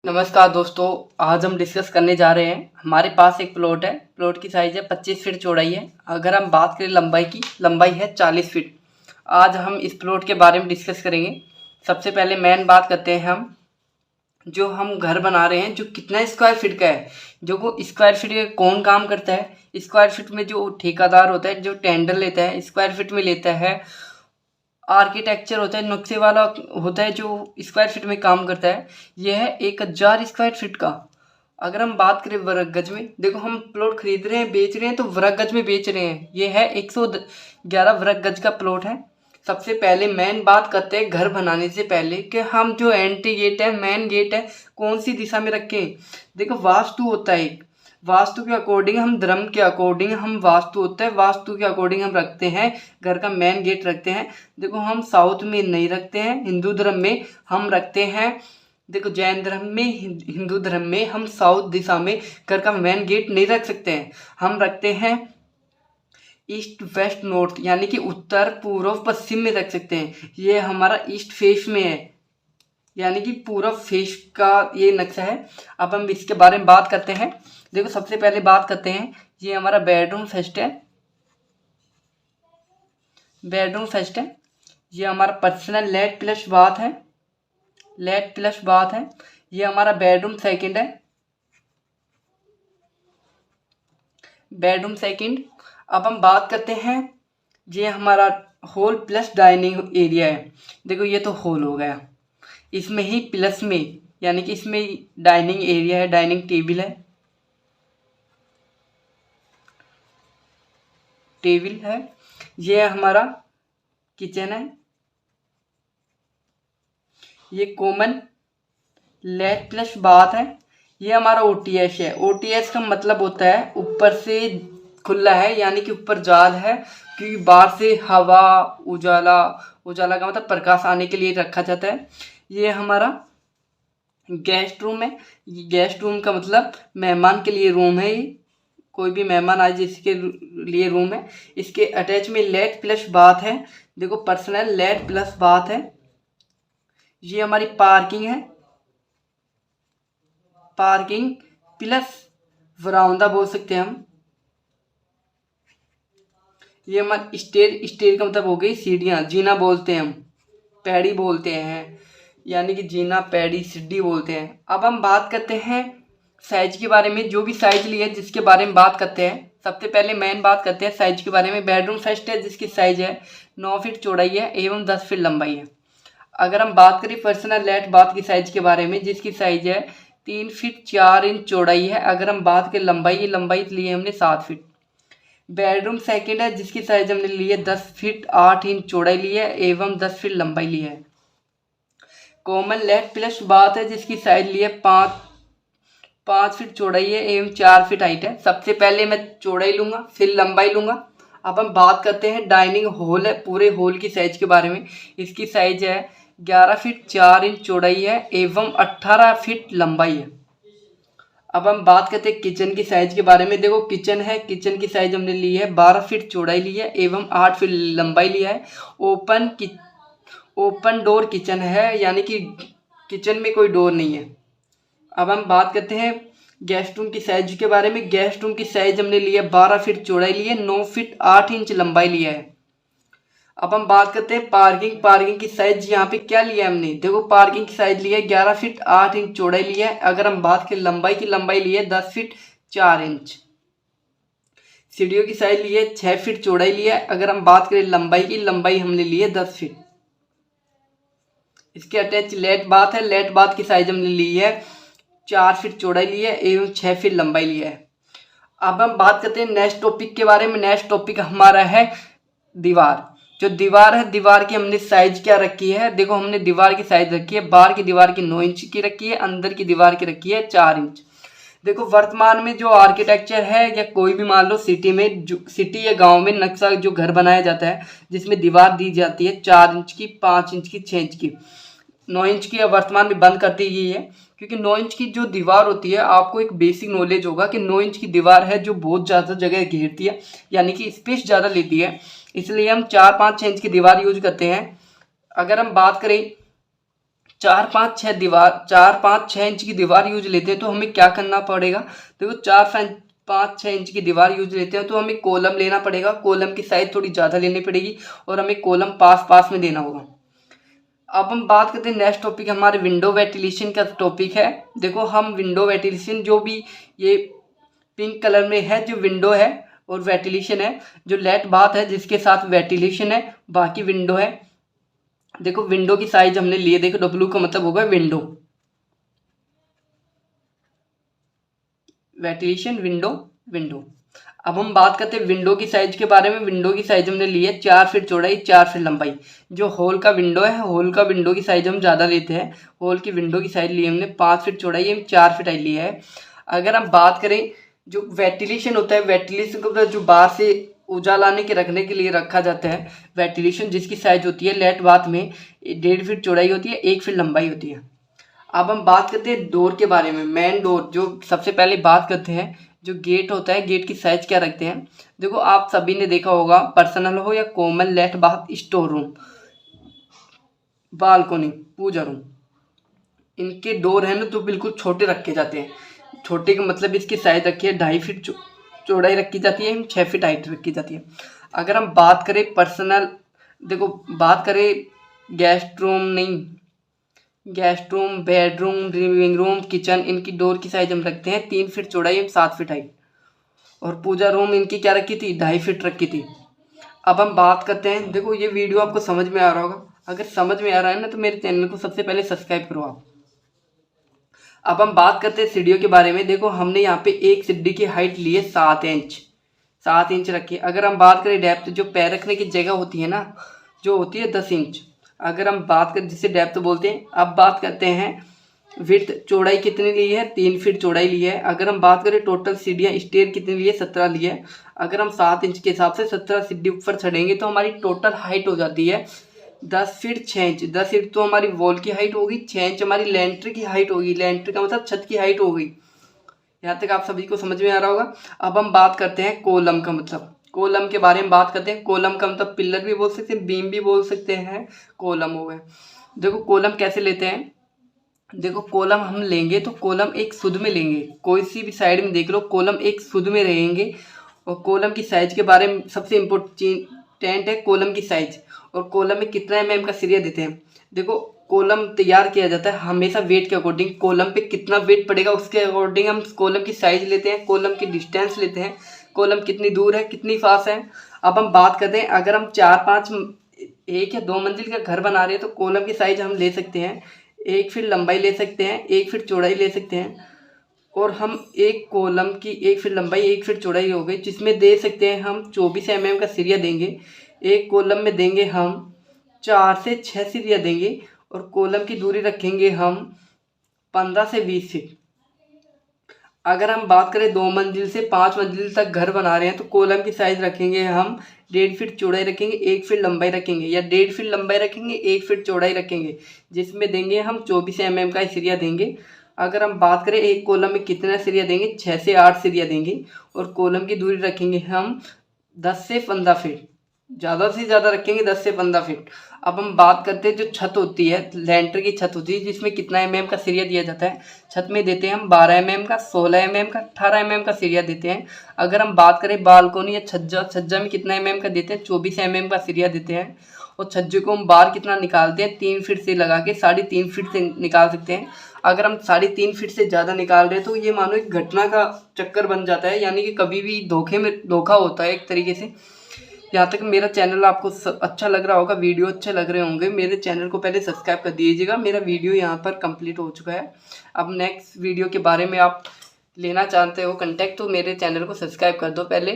नमस्कार दोस्तों, आज हम डिस्कस करने जा रहे हैं। हमारे पास एक प्लॉट है। प्लॉट की साइज़ है 25 फीट चौड़ाई है। अगर हम बात करें लंबाई की, लंबाई है 40 फीट। आज हम इस प्लॉट के बारे में डिस्कस करेंगे। सबसे पहले मेन बात करते हैं हम जो हम घर बना रहे हैं, जो कितना स्क्वायर फीट का है, जो वो स्क्वायर फीट में कौन काम करता है। स्क्वायर फीट में जो ठेकेदार होता है, जो टेंडर लेता है, स्क्वायर फीट में लेता है। आर्किटेक्चर होता है, नक्शे वाला होता है, जो स्क्वायर फीट में काम करता है। यह है 1000 स्क्वायर फीट का। अगर हम बात करें वर्ग गज में, देखो हम प्लॉट खरीद रहे हैं, बेच रहे हैं तो वर्ग गज में बेच रहे हैं। ये है 111 वर्ग गज का प्लॉट है। सबसे पहले मेन बात करते हैं घर बनाने से पहले कि हम जो एंट्री गेट है, मेन गेट है, कौन सी दिशा में रखें। देखो वास्तु होता है एक, वास्तु के अकॉर्डिंग हम धर्म के अकॉर्डिंग हम वास्तु होता है, वास्तु के अकॉर्डिंग हम रखते हैं घर का मेन गेट रखते हैं। देखो हम साउथ में नहीं रखते हैं, हिंदू धर्म में हम रखते हैं। देखो जैन धर्म में, हिंदू धर्म में हम साउथ दिशा में घर का मेन गेट नहीं रख सकते हैं। हम रखते हैं ईस्ट वेस्ट नॉर्थ, यानी कि उत्तर पूर्व पश्चिम में रख सकते हैं। ये हमारा ईस्ट फेस में है, यानी कि पूरा फेस का ये नक्शा है। अब हम इसके बारे में बात करते हैं। देखो सबसे पहले बात करते हैं, ये हमारा बेडरूम फर्स्ट है, बेडरूम फर्स्ट है। ये हमारा पर्सनल लेट प्लस बाथ है, लेट प्लस बाथ है। ये हमारा बेडरूम सेकंड है, बेडरूम सेकंड। अब हम बात करते हैं, ये हमारा हॉल प्लस डाइनिंग एरिया है। देखो ये तो हॉल हो गया, इसमें ही प्लस में, यानी कि इसमें डाइनिंग एरिया है, डाइनिंग टेबल है, टेबल है। ये हमारा किचन है, ये कॉमन लेट प्लस बाथ है। ये हमारा ओटीएस है। ओटीएस का मतलब होता है ऊपर से खुला है, यानी कि ऊपर जाल है, क्योंकि बाहर से हवा, उजाला, उजाला का मतलब प्रकाश आने के लिए रखा जाता है। ये हमारा गेस्ट रूम है। गेस्ट रूम का मतलब मेहमान के लिए रूम है। ये कोई भी मेहमान आए जिसके लिए रूम है। इसके अटैच में लेट प्लस बाथ है। देखो पर्सनल लेट प्लस बाथ है। ये हमारी पार्किंग है, पार्किंग प्लस वरांडा बोल सकते हैं हम। ये हमारी स्टेयर, स्टेयर का मतलब हो गई सीढ़ियाँ, जीना बोलते हैं हम, पैड़ी बोलते हैं, यानी कि जीना, पैड़ी, सीढ़ी बोलते हैं। अब हम बात करते हैं साइज के बारे में। जो भी साइज लिए जिसके बारे में बात करते हैं, सबसे पहले मेन बात करते हैं साइज के बारे में। बेडरूम फर्स्ट है, जिसकी साइज है 9 फीट चौड़ाई है एवं 10 फीट लंबाई है। अगर हम बात करें पर्सनल लेट बाथ की साइज के बारे में, जिसकी साइज है 3 फीट 4 इंच चौड़ाई है। अगर हम बात करें लंबाई, लंबाई ली है हमने 7 फीट। बेडरूम सेकंड है, जिसकी साइज हमने ली है 10 फीट 8 इंच चौड़ाई ली है एवं 10 फीट लंबाई ली है। कॉमन लेट प्लस बाथ है, जिसकी साइज ली है 5 फीट चौड़ाई है एवं 4 फीट हाइट है। सबसे पहले मैं चौड़ाई लूँगा, फिर लंबाई लूँगा। अब हम बात करते हैं डाइनिंग हॉल है, पूरे हॉल की साइज के बारे में। इसकी साइज है 11 फीट 4 इंच चौड़ाई है एवं 18 फीट लंबाई है। अब हम बात करते हैं किचन की साइज के बारे में। देखो किचन है, किचन की साइज हमने ली है 12 फीट चौड़ाई ली है एवं 8 फीट लंबाई लिया है। ओपन डोर किचन है, यानी कि किचन में कोई डोर नहीं है। अब हम बात करते हैं गेस्ट रूम की साइज के बारे में। गेस्ट रूम की साइज हमने ली है 12 फीट चौड़ाई ली है, 9 फीट 8 इंच लंबाई लिया है। अब हम बात करते हैं पार्किंग। पार्किंग की साइज यहाँ पे क्या लिया है हमने, देखो पार्किंग की साइज ली है 11 फीट 8 इंच चौड़ाई ली है। अगर हम बात करें लंबाई की, लंबाई ली है 10 फीट 4 इंच। सीढ़ियों की साइज ली है 6 फीट चौड़ाई ली है। अगर हम बात करें लंबाई की, लंबाई हमने ली है 10 फीट। इसके अटैच लेट बाथ है। लेट बाथ की साइज हमने ली है 4 फीट चौड़ाई ली है एवं 6 फीट लंबाई ली है। अब हम बात करते हैं नेक्स्ट टॉपिक के बारे में। नेक्स्ट टॉपिक हमारा है दीवार। जो दीवार है, दीवार की हमने साइज क्या रखी है, देखो हमने दीवार की साइज रखी है, बाहर की दीवार की 9 इंच की रखी है, अंदर की दीवार की रखी है 4 इंच। देखो वर्तमान में जो आर्किटेक्चर है, या कोई भी मान लो सिटी में, जो सिटी या गांव में नक्शा जो घर बनाया जाता है, जिसमें दीवार दी जाती है 4 इंच की, 5 इंच की, 6 इंच की, 9 इंच की वर्तमान में बंद कर दी गई है। क्योंकि 9 इंच की जो दीवार होती है, आपको एक बेसिक नॉलेज होगा कि 9 इंच की दीवार है जो बहुत ज़्यादा जगह घेरती है, यानी कि स्पेस ज़्यादा लेती है। इसलिए हम 4, 5, 6 इंच की दीवार यूज करते हैं। अगर हम बात करें 4 5 6 इंच की दीवार यूज लेते हैं तो हमें क्या करना पड़ेगा। देखो 4 5 6 इंच की दीवार यूज लेते हैं तो हमें कॉलम लेना पड़ेगा। कॉलम की साइज थोड़ी ज़्यादा लेनी पड़ेगी और हमें कॉलम पास पास में देना होगा। अब हम बात करते हैं नेक्स्ट टॉपिक हमारे विंडो वेंटिलेशन का टॉपिक है। देखो हम विंडो वेंटिलेशन जो भी ये पिंक कलर में है जो विंडो है और वेंटिलेशन है, जो लेट बाथ है जिसके साथ वेंटिलेशन है, बाकी विंडो है। देखो विंडो की साइज हमने लिए, देखो डब्ल्यू का मतलब होगा विंडो, वेंटिलेशन विंडो विंडो। अब हम बात करते हैं विंडो की साइज के बारे में। विंडो की साइज हमने ली है 4 फीट चौड़ाई 4 फीट लंबाई। जो हॉल का विंडो है, हॉल का विंडो की साइज हम ज़्यादा लेते हैं। हॉल की विंडो की साइज ली हमने 5 फीट चौड़ाई, हम 4 फीट आई लिया है। अगर हम बात करें जो वेंटिलेशन होता है, वेंटिलेशन को जो बाहर से उजाला आने के रखने के लिए रखा जाता है, वेंटिलेशन जिसकी साइज होती है लेट बाथ में 1.5 फीट चौड़ाई होती है, 1 फीट लंबाई होती है। अब हम बात करते हैं डोर के बारे में। मेन डोर जो सबसे पहले बात करते हैं, जो गेट होता है, गेट की साइज क्या रखते हैं। देखो आप सभी ने देखा होगा, पर्सनल हो या common, let bath, store room, balcony, puja room, इनके डोर है ना तो बिल्कुल छोटे रखे जाते हैं। छोटे का मतलब इसकी साइज रखी है 2.5 फीट चौड़ाई रखी जाती है, 6 फीट हाइट रखी जाती है। अगर हम बात करें पर्सनल, देखो बात करें गेस्ट रूम नहीं, guest room, bedroom, living room, kitchen, इनकी डोर की साइज हम रखते हैं 3 फीट चौड़ाई, 7 फीट हाइट। और पूजा रूम इनकी क्या रखी थी, 2.5 फीट रखी थी। अब हम बात करते हैं, देखो ये वीडियो आपको समझ में आ रहा होगा। अगर समझ में आ रहा है ना तो मेरे चैनल को सबसे पहले सब्सक्राइब करो आप। अब हम बात करते हैं सीढ़ियों के बारे में। देखो हमने यहाँ पे एक सीढ़ी की हाइट ली है 7 इंच, 7 इंच रखी है। अगर हम बात करें डेप्थ, जो पैर रखने की जगह होती है ना, जो होती है 10 इंच। अगर हम बात करें जिसे डेप्थ बोलते हैं। अब बात करते हैं विड्थ, चौड़ाई कितनी ली है, 3 फीट चौड़ाई ली है। अगर हम बात करें टोटल सीढ़ियाँ स्टेयर कितनी ली है, 17 ली है। अगर हम 7 इंच के हिसाब से 17 सीढ़ी ऊपर चढ़ेंगे तो हमारी टोटल हाइट हो जाती है 10 फीट 6 इंच। 10 फीट तो हमारी वॉल की हाइट होगी, 6 इंच हमारी लेंटर की हाइट होगी। लेंटर का मतलब छत की हाइट हो गई। यहाँ तक आप सभी को समझ में आ रहा होगा। अब हम बात करते हैं कॉलम का मतलब, कॉलम के बारे में बात करते हैं। कॉलम का मतलब पिलर भी बोल सकते हैं, बीम भी बोल सकते हैं, कॉलम हो गए। देखो कॉलम कैसे लेते हैं। देखो कॉलम हम लेंगे तो कॉलम एक शुद्ध में लेंगे, कोई सी भी साइड में देख लो कॉलम एक शुद्ध में रहेंगे। और कॉलम की साइज के बारे में सबसे इम्पोर्टेंट है कॉलम की साइज, और कॉलम में कितना mm का सिरिया देते हैं। देखो कॉलम तैयार किया जाता है हमेशा वेट के अकॉर्डिंग, कॉलम पे कितना वेट पड़ेगा उसके अकॉर्डिंग हम कॉलम की साइज लेते हैं, कॉलम की डिस्टेंस लेते हैं, कॉलम कितनी दूर है, कितनी पास है। अब हम बात करते हैं, अगर हम 4-5 1 या 2 मंजिल का घर बना रहे हैं तो कॉलम की साइज हम ले सकते हैं 1 फीट लंबाई ले सकते हैं, 1 फीट चौड़ाई ले सकते हैं। और हम एक कॉलम की 1 फीट लंबाई 1 फीट चौड़ाई हो गई, जिसमें दे सकते हैं हम 24 mm का सिरिया देंगे। एक कॉलम में देंगे हम 4 से 6 सिरिया देंगे, और कॉलम की दूरी रखेंगे हम 15 से 20 फीट। अगर हम बात करें 2 मंजिल से 5 मंजिल तक घर बना रहे हैं तो कॉलम की साइज रखेंगे हम 1.5 फीट चौड़ाई रखेंगे, 1 फीट लंबाई रखेंगे, या 1.5 फीट लंबाई रखेंगे, 1 फीट चौड़ाई रखेंगे, जिसमें देंगे हम 24 mm का सिरिया देंगे। अगर हम बात करें एक कॉलम में कितना सिरिया देंगे, 6 से 8 सिरिया देंगे, और कॉलम की दूरी रखेंगे हम 10 से 15 फीट, ज़्यादा से ज़्यादा रखेंगे 10 से 15 फीट। अब हम बात करते हैं जो छत होती है, लेंटर की छत होती है, जिसमें कितना mm का सिरिया दिया जाता है। छत में देते हैं हम 12 mm का, 16 mm का, 18 mm का सिरिया देते हैं। अगर हम बात करें बालकोनी या छज्जा, छज्जा में कितना mm का देते हैं, 24 mm का सिरिया देते हैं। और छज्जे को हम बाहर कितना निकालते हैं, 3 फीट से लगा के 3.5 फीट से निकाल सकते हैं। अगर हम 3.5 फीट से ज़्यादा निकाल रहे हैं तो ये मानो एक घटना का चक्कर बन जाता है, यानी कि कभी भी धोखा होता है एक तरीके से। यहाँ तक मेरा चैनल आपको अच्छा लग रहा होगा, वीडियो अच्छे लग रहे होंगे, मेरे चैनल को पहले सब्सक्राइब कर दीजिएगा। मेरा वीडियो यहाँ पर कंप्लीट हो चुका है। अब नेक्स्ट वीडियो के बारे में आप लेना चाहते हो कंटेक्ट, तो मेरे चैनल को सब्सक्राइब कर दो पहले।